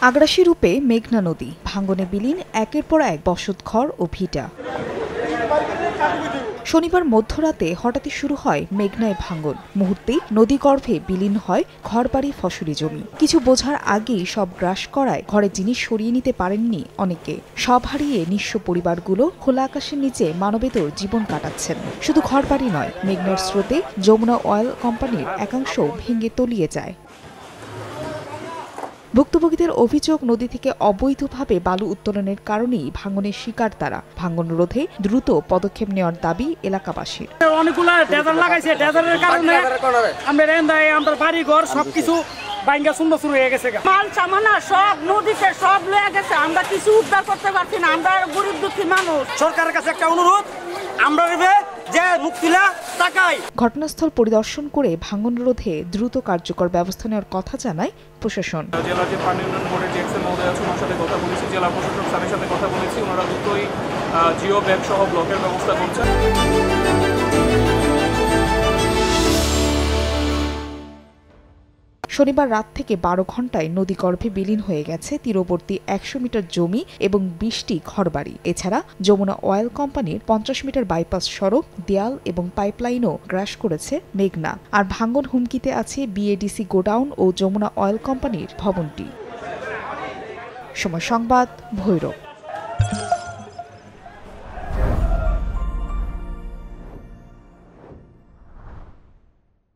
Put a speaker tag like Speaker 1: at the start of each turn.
Speaker 1: আগ্রাসী রূপে মেঘনা নদী, ভাঙনে বিলীন একের পর এক বসতঘর ও ভিটা। শনিবার মধ্যরাতে হঠাৎই শুরু হয় মেঘনায় ভাঙন, মুহূর্তেই নদীগর্ভে বিলীন হয় ঘরবাড়ি, ফসলি জমি। কিছু বোঝার আগেই সব গ্রাস করায় ঘরের জিনিস সরিয়ে নিতে পারেননি অনেকে। সব হারিয়ে নিঃস্ব পরিবারগুলো খোলা আকাশের নিচে মানবেতর জীবন কাটাচ্ছেন। শুধু ঘরবাড়ি নয়, মেঘনার স্রোতে যমুনা অয়েল কোম্পানির একাংশ ভেঙে তলিয়ে যায়। ভুক্তভোগীদের অভিযোগ, নদী থেকে অবৈধভাবে বালু উত্তোলনের কারণেই ভাঙনের শিকার তারা। ভাঙন রোধে দ্রুত পদক্ষেপ নেওয়ার দাবি এলাকাবাসীর।
Speaker 2: অনেকগুলো ডেজার লাগাইছে, ডেজারের কারণে আমরা বাড়ি ঘর সবকিছু বাইঙ্গা সুন্দর শুরু হয়ে গেছে।
Speaker 3: মাল সামানা সব নদীতে সব লয়ে গেছে, আমরা কিছু উদ্ধার করতে পারছি না। আমরা গরিব দুঃখী মানুষ।
Speaker 2: সরকারের কাছে একটা অনুরোধ, আমরা যে মুক্তিলা টাকাই।
Speaker 1: ঘটনাস্থল পরিদর্শন করে ভাঙন রোধে দ্রুত কার্যকর ব্যবস্থা নেওয়ার কথা জানায় প্রশাসন।
Speaker 4: জেলা যে পানি উন্নয়ন বোর্ডের ডিএক্সএল মহোদয় আছে, ওনার সাথে কথা বলেছি, জেলা প্রশাসক স্যারের সাথে কথা বলেছি। ওনারা দ্রুতই জিও ব্যাগ সহ ব্লকের ব্যবস্থা করছেন।
Speaker 1: শনিবার রাত থেকে 12 ঘন্টায় নদীগর্ভে বিলীন হয়ে গেছে তীরবর্তী 100 মিটার জমি এবং 20টি ঘরবাড়ি। এছাড়া যমুনা অয়েল কোম্পানির 50 মিটার বাইপাস সড়ক, দেয়াল এবং পাইপলাইনও গ্রাস করেছে মেঘনা। আর ভাঙন হুমকিতে আছে বিএডিসি গোডাউন ও যমুনা অয়েল কোম্পানির ভবনটি। সময় সংবাদ, ভৈরব।